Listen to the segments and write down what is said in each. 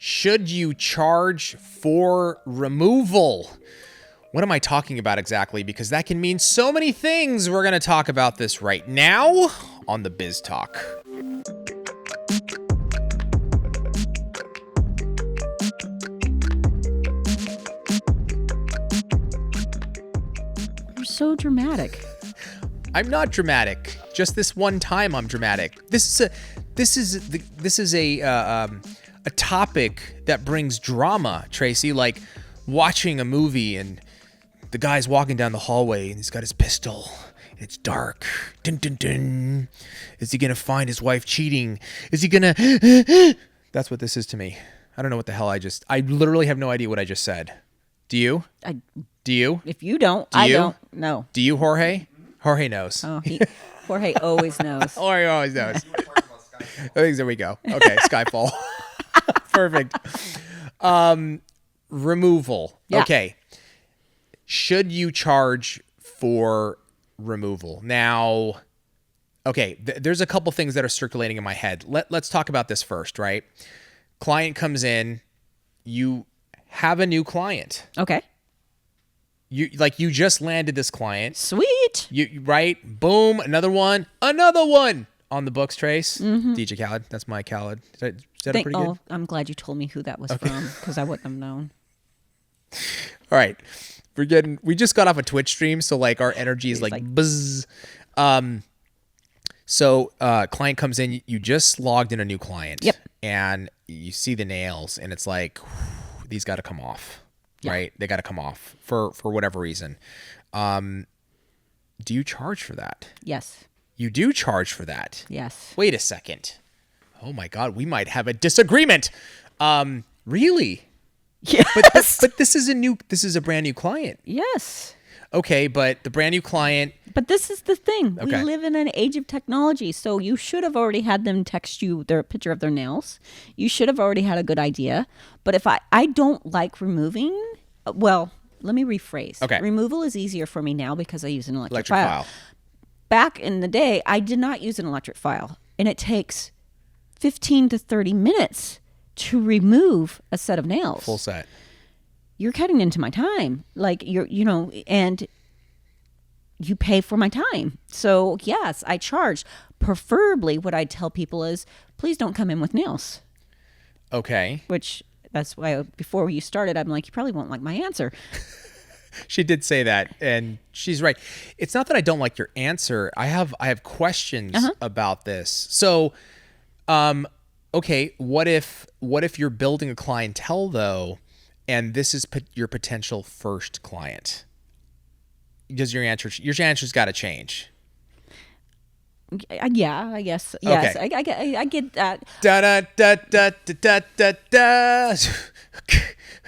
Should you charge for removal? What am I talking about exactly? Because that can mean so many things. We're going to talk about this right now on the Biz Talk. You're so dramatic. I'm not dramatic. Just this one time I'm dramatic. This is a topic that brings drama, Tracey, like watching a movie and the guy's walking down the hallway and he's got his pistol. It's dark. Dun, dun, dun. Is he going to find his wife cheating? Is he going to... That's what this is to me. I don't know what the hell I literally have no idea what I just said. Do you? Do you? If you don't, I don't. No. Do you, Jorge? Jorge knows. Oh, Jorge always knows. Jorge always knows. There we go. Okay, Skyfall. Perfect. Removal. Yeah. Okay. Should you charge for removal? Now, okay, there's a couple things that are circulating in my head. Let's talk about this first, right? Client comes in, you have a new client. Okay. You just landed this client. Sweet. Right? Boom, another one on the books, Trace. Mm-hmm. DJ Khaled. That's my Khaled. Is that pretty good? I'm glad you told me who that was from because I wouldn't have known. All right. We just got off a Twitch stream, so like our energy is like buzz. So client comes in, you just logged in a new client. Yep. And you see the nails and it's like, these got to come off, right? They got to come off for whatever reason. Do you charge for that? Yes. You do charge for that? Yes. Wait a second. Oh my God, we might have a disagreement. Really? Yes. But this is a brand new client. Yes. Okay, but the brand new client. But this is the thing. Okay. We live in an age of technology, so you should have already had them text you their picture of their nails. You should have already had a good idea. But if I don't like removing, well, let me rephrase. Okay. Removal is easier for me now because I use an electric file. Back in the day, I did not use an electric file, and it takes 15 to 30 minutes to remove a set of nails. Full set. You're cutting into my time. Like and you pay for my time. So yes, I charge. Preferably what I tell people is, please don't come in with nails. Okay. Which that's why before you started, I'm like, you probably won't like my answer. She did say that, and she's right. It's not that I don't like your answer. I have questions about this. So, okay, what if you're building a clientele though, and this is your potential first client? Does your answer's got to change? Yeah, I guess. Yes, okay. I get that. Da da da da da da da.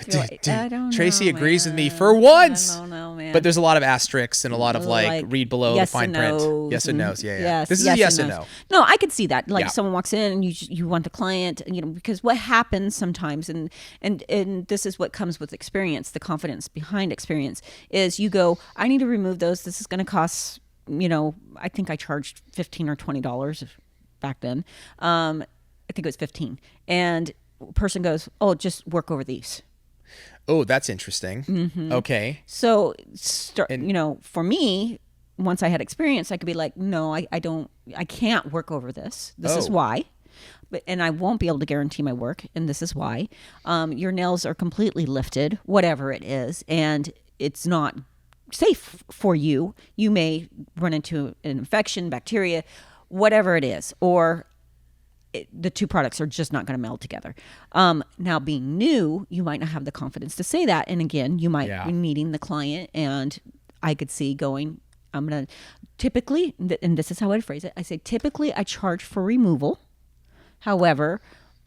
I don't Tracy know, agrees man. with me for once. I don't know, man. But there's a lot of asterisks and a lot of like read below yes the fine and print. no's Yes and no's. Yeah. Yes, This is a yes and no. No, I could see that. Like Yeah. someone walks in and you want the client, because what happens sometimes, and this is what comes with experience, the confidence behind experience, is you go, I need to remove those. This is going to cost, I think I charged $15 or $20 back then. I think it was 15. And person goes, oh, just work over these. Oh, that's interesting. Mm-hmm. Okay. So, for me, once I had experience, I could be like, no, I can't work over this. This is why. And I won't be able to guarantee my work. And this is why. Your nails are completely lifted, whatever it is. And it's not safe for you. You may run into an infection, bacteria, whatever it is, or the two products are just not going to meld together. Now, being new, you might not have the confidence to say that. And again, you might be meeting the client, and I could see going, I'm going to typically, and this is how I'd phrase it, I say, typically I charge for removal. However,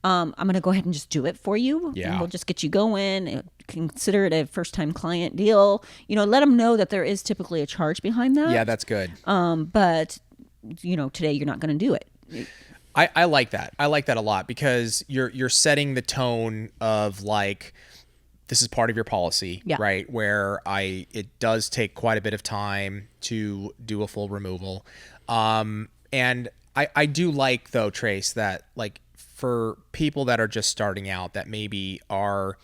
I'm going to go ahead and just do it for you. Yeah. And we'll just get you going. Consider it a first-time client deal. Let them know that there is typically a charge behind that. Yeah, that's good. But, today you're not going to do it. I like that. I like that a lot because you're setting the tone of like, this is part of your policy, right? Where it does take quite a bit of time to do a full removal. And I do like though, Trace, that like for people that are just starting out, that maybe are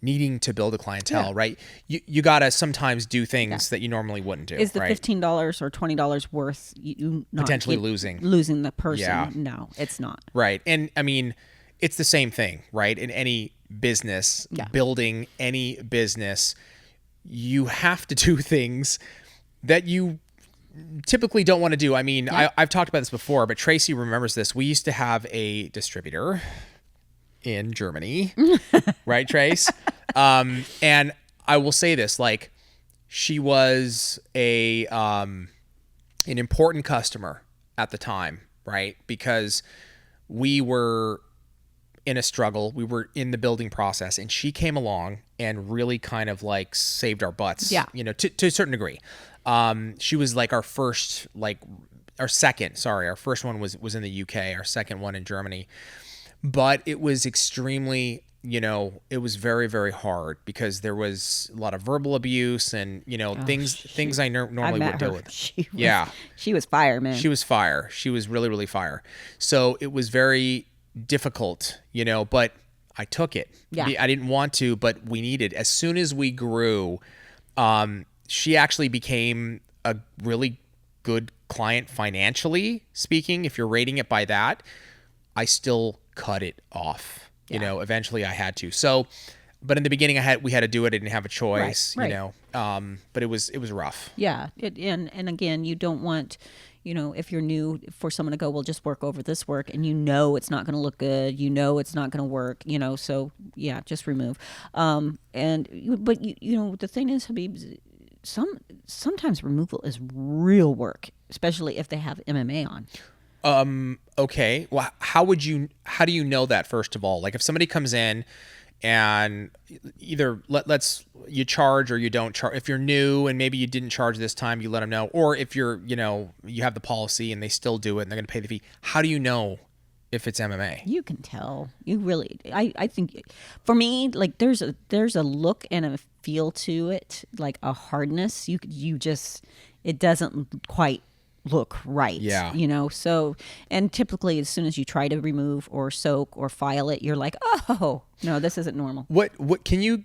needing to build a clientele, right? You got to sometimes do things that you normally wouldn't do. Is the right? $15 or $20 worth you not Potentially losing the person? Yeah. No, it's not. Right. And I mean, it's the same thing, right? In any business, building any business, you have to do things that you typically don't want to do. I mean, I've talked about this before, but Tracey remembers this. We used to have a distributor in Germany, right, Trace? And I will say this, like, she was an important customer at the time, right? Because we were in a struggle. We were in the building process, and she came along and really kind of like saved our butts, you know, to a certain degree. She was like our first one was in the UK, our second one in Germany. But it was extremely, you know, it was very, very hard because there was a lot of verbal abuse and, you know, things I normally wouldn't deal with. She was fire, man. She was fire. She was really, really fire. So it was very difficult, you know, but I took it. Yeah. I didn't want to, but we needed. As soon as we grew, she actually became a really good client financially speaking. If you're rating it by that, I still cut it off. You know, eventually I had to. So, but in the beginning we had to do it. I didn't have a choice, you know, but it was rough. Yeah. And again, you don't want, you know, if you're new, for someone to go, well, just work over this work, and you know it's not going to look good, you know it's not going to work, you know, so yeah, just remove. But you know, the thing is, Habib, sometimes removal is real work, especially if they have MMA on. Okay. Well, how do you know that, first of all? Like, if somebody comes in and either you charge or you don't charge. If you're new and maybe you didn't charge this time, you let them know. Or if you're, you know, you have the policy and they still do it and they're going to pay the fee. How do you know if it's MMA? You can tell. You really, I think for me, like there's a look and a feel to it, like a hardness. You just, it doesn't quite look right. Yeah. You know, so, and typically as soon as you try to remove or soak or file it, you're like, oh, no, this isn't normal. What can you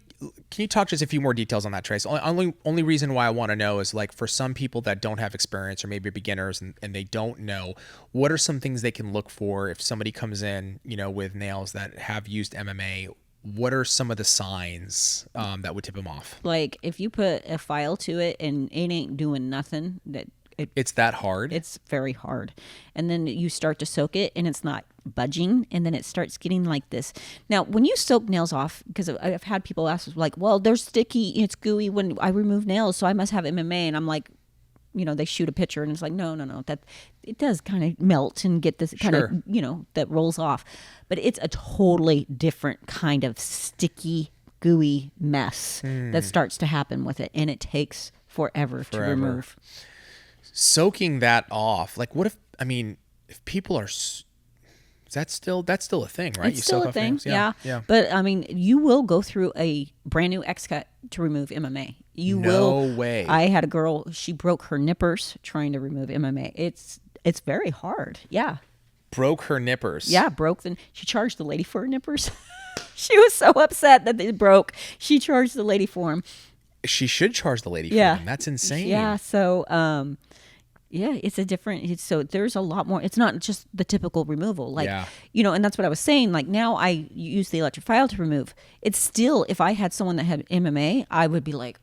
talk just a few more details on that, Trace? Only reason why I want to know is, like, for some people that don't have experience or maybe beginners and they don't know, what are some things they can look for if somebody comes in, you know, with nails that have used MMA? What are some of the signs that would tip them off? Like, if you put a file to it and it ain't doing nothing, it's that hard? It's very hard. And then you start to soak it and it's not budging, and then it starts getting like this. Now, when you soak nails off, because I've had people ask, like, well, they're sticky, it's gooey when I remove nails, so I must have MMA. And I'm like, you know, they shoot a picture and it's like, no, that it does kind of melt and get this kind of, you know, that rolls off. But it's a totally different kind of sticky, gooey mess that starts to happen with it. And it takes forever. To remove. Soaking that off, like, what if people are, that's still a thing, right? It's still a thing, yeah. But I mean, you will go through a brand new X-cut to remove MMA. No way. I had a girl, she broke her nippers trying to remove MMA. It's very hard. Yeah. Broke her nippers. Yeah, she charged the lady for her nippers. She was so upset that they broke. She charged the lady for them. She should charge the lady for them. That's insane. Yeah, so it's a different, so there's a lot more. It's not just the typical removal. Like, you know, and that's what I was saying. Like, now I use the electric file to remove. It's still, if I had someone that had MMA, I would be like,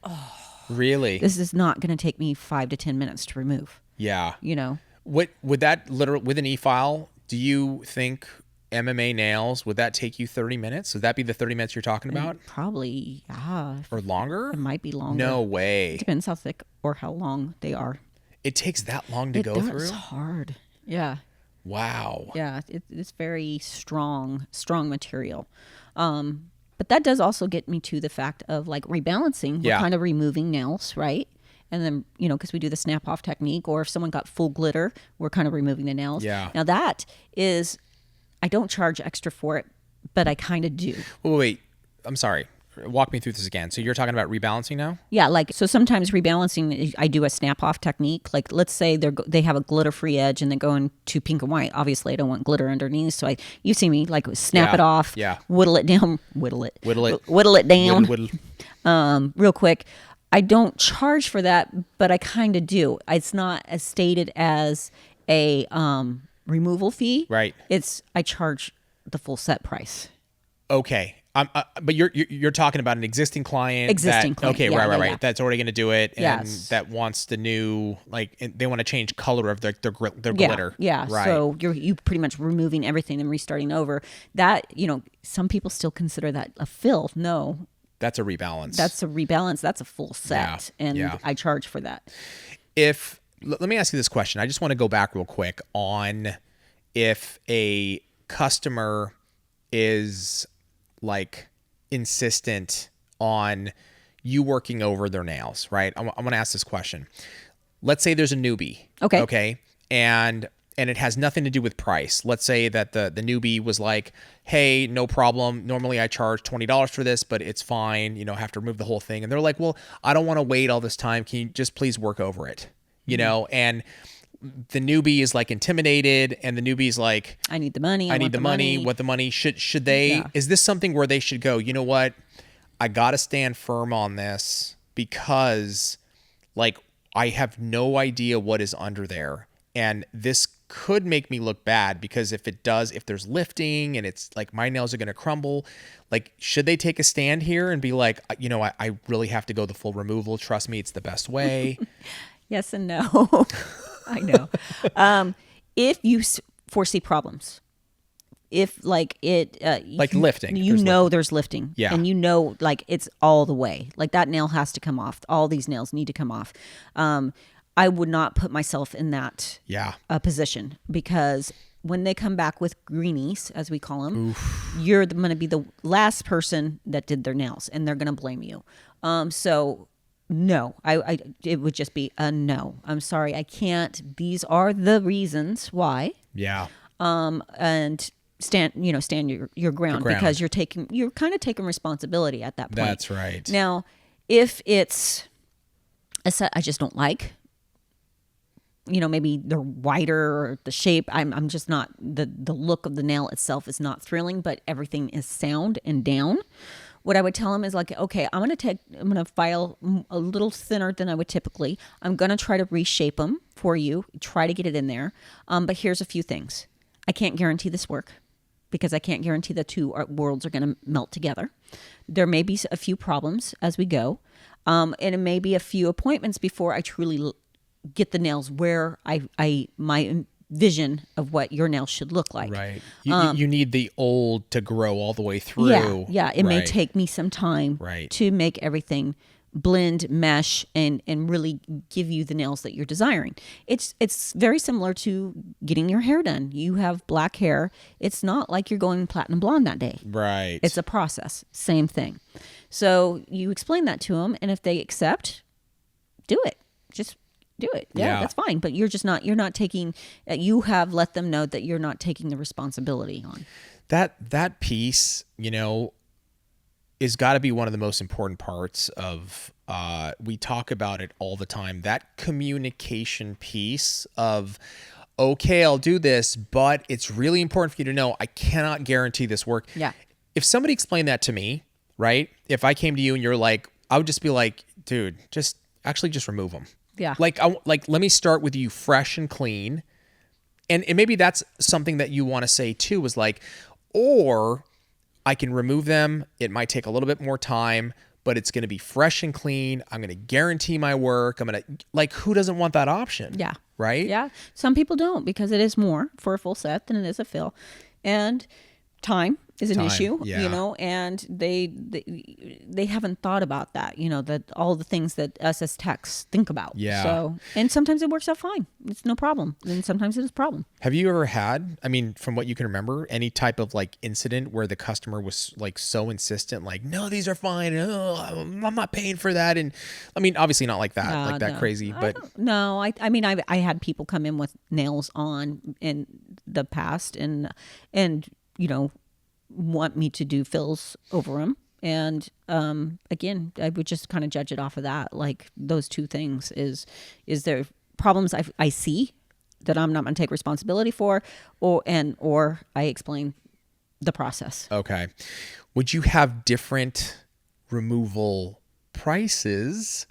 oh. Really? This is not going to take me 5 to 10 minutes to remove. Yeah. You know? What would that literally, with an e-file, do you think MMA nails, would that take you 30 minutes? Would that be the 30 minutes you're talking about? Probably, yeah. Or longer? It might be longer. No way. Depends how thick or how long they are. It takes that long to go through? It's hard. Yeah. Wow. Yeah, it's very strong material. But that does also get me to the fact of, like, rebalancing. We're kind of removing nails, right? And then, you know, because we do the snap off technique, or if someone got full glitter, we're kind of removing the nails. Yeah. Now that is, I don't charge extra for it, but I kind of do. Wait, I'm sorry. walk me through this again. So you're talking about rebalancing now? Yeah, like, so sometimes rebalancing, I do a snap-off technique. Like, let's say they have a glitter-free edge and they're going to pink and white. Obviously, I don't want glitter underneath, so you see me, like, snap it off, whittle it down, whittle it down, real quick. I don't charge for that, but I kind of do. It's not as stated as a removal fee. Right. I charge the full set price. Okay. But you're talking about an existing client. Client. Okay, yeah, right. Yeah. That's already going to do it, and Yes. that wants the new, like, they want to change color of their glitter. Yeah. Right. So you pretty much removing everything and restarting over. That, some people still consider that a fill. No. That's a rebalance. That's a rebalance. That's a full set, and I charge for that. Let me ask you this question. I just want to go back real quick on if a customer is like insistent on you working over their nails, right? I'm going to ask this question. Let's say there's a newbie. Okay. And it has nothing to do with price. Let's say that the newbie was like, hey, no problem. Normally I charge $20 for this, but it's fine. I have to remove the whole thing. And they're like, well, I don't want to wait all this time. Can you just please work over it? And the newbie is like intimidated, and the newbie's like, I need the money. I need the money. What the money should they, is this something where they should go, you know what? I got to stand firm on this because, like, I have no idea what is under there. And this could make me look bad, because if there's lifting and it's like my nails are going to crumble, like, should they take a stand here and be like, I really have to go the full removal. Trust me, it's the best way. Yes and no. I know. If you foresee problems, if like like lifting, there's lifting, yeah, and like it's all the way, like that nail has to come off. All these nails need to come off. I would not put myself in that position, because when they come back with greenies, as we call them, you're going to be the last person that did their nails, and they're going to blame you. So no, it would just be a no. I'm sorry, I can't. These are the reasons why. Yeah. And stand your ground, because you're kind of taking responsibility at that point. That's right. Now, if it's a set I just don't like, maybe they're wider or the shape, I'm just not, the look of the nail itself is not thrilling, but everything is sound and down. What I would tell them is like, okay, I'm going to file a little thinner than I would typically. I'm going to try to reshape them for you, try to get it in there. But here's a few things. I can't guarantee this work, because I can't guarantee the two worlds are going to melt together. There may be a few problems as we go. And it may be a few appointments before I truly get the nails where my vision of what your nails should look like. Right. You need the old to grow all the way through. Yeah. It may take me some time to make everything blend, mesh, and really give you the nails that you're desiring. It's very similar to getting your hair done. You have black hair. It's not like you're going platinum blonde that day. Right. It's a process. Same thing. So you explain that to them, and if they accept, do it. Just do it. Yeah, that's fine. But you're not taking, you have let them know that you're not taking the responsibility on. That piece, is got to be one of the most important parts of, we talk about it all the time, that communication piece of, okay, I'll do this, but it's really important for you to know I cannot guarantee this work. Yeah. If somebody explained that to me, right? If I came to you and you're like, I would just be like, dude, just remove them. Yeah. Like, let me start with you fresh and clean. And maybe that's something that you want to say too, is like, or I can remove them. It might take a little bit more time, but it's going to be fresh and clean. I'm going to guarantee my work. Who doesn't want that option? Yeah. Right? Yeah. Some people don't, because it is more for a full set than it is a fill. And time is an issue, and they haven't thought about that, that all the things that us as techs think about. Yeah. So, and sometimes it works out fine. It's no problem. And sometimes it is a problem. Have you ever had, from what you can remember, any type of like incident where the customer was like so insistent, like, no, these are fine. Oh, I'm not paying for that. And obviously not like that, that crazy, but no, I had people come in with nails on in the past and want me to do fills over them. And again, I would just kind of judge it off of that. Like those two things is there problems I see that I'm not going to take responsibility for, or I explain the process. Okay. Would you have different removal prices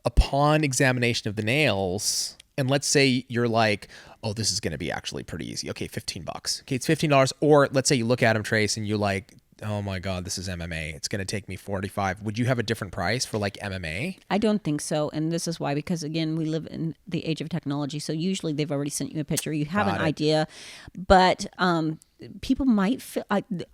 upon examination of the nails? And let's say you're like, oh, this is going to be actually pretty easy. Okay, $15. Okay, it's $15. Or let's say you look at them, Trace, and you're like, oh my God, this is MMA. It's going to take me $45. Would you have a different price for like MMA? I don't think so. And this is why, because again, we live in the age of technology. So usually they've already sent you a picture. You have an idea, but people might feel,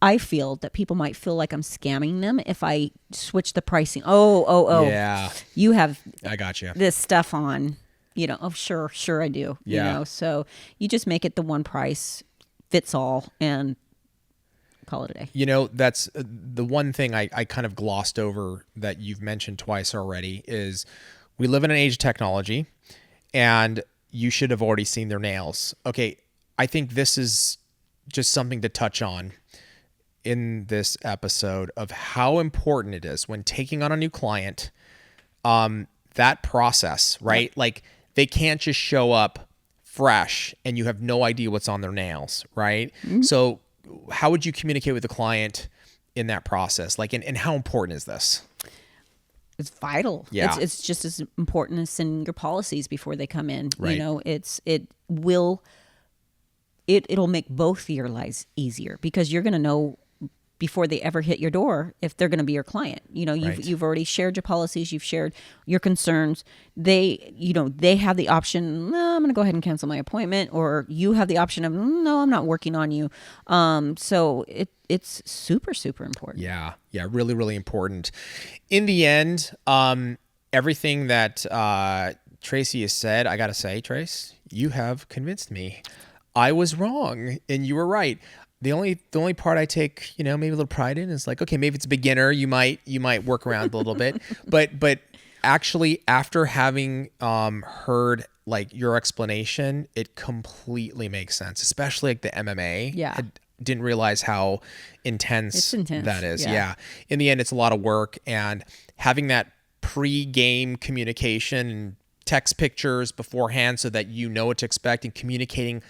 I feel that people might feel like I'm scamming them if I switch the pricing. Oh. Yeah. You have I got you. this stuff on, oh, sure I do. Yeah. So you just make it the one price fits all and call it a day. That's the one thing I kind of glossed over that you've mentioned twice already is we live in an age of technology, and you should have already seen their nails. Okay, I think this is just something to touch on in this episode of how important it is when taking on a new client, that process, right? Yep. Like they can't just show up fresh and you have no idea what's on their nails, right? Mm-hmm. So how would you communicate with the client in that process? Like, and how important is this? It's vital. Yeah. It's just as important as sending your policies before they come in. Right. It'll make both of your lives easier because you're going to know before they ever hit your door if they're going to be your client. You've already shared your policies, you've shared your concerns. They have the option, no, I'm going to go ahead and cancel my appointment, or you have the option of, no, I'm not working on you. So it's super, super important. Yeah, really, really important. In the end, everything that Tracey has said, I got to say, Trace, you have convinced me. I was wrong and you were right. The only part I take, maybe a little pride in is like, okay, maybe it's a beginner. You might work around a little bit, but actually after having heard like your explanation, it completely makes sense, especially like the MMA. Yeah. I didn't realize how intense that is. Yeah. In the end, it's a lot of work, and having that pre-game communication and text pictures beforehand so that you know what to expect, and communicating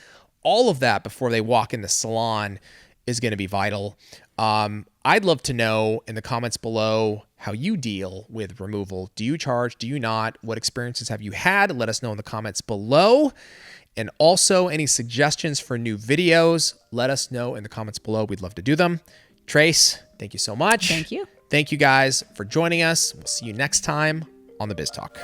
all of that before they walk in the salon is going to be vital. I'd love to know in the comments below how you deal with removal. Do you charge? Do you not? What experiences have you had? Let us know in the comments below. And also any suggestions for new videos, let us know in the comments below. We'd love to do them. Trace, thank you so much. Thank you. Thank you guys for joining us. We'll see you next time on the Biz Talk.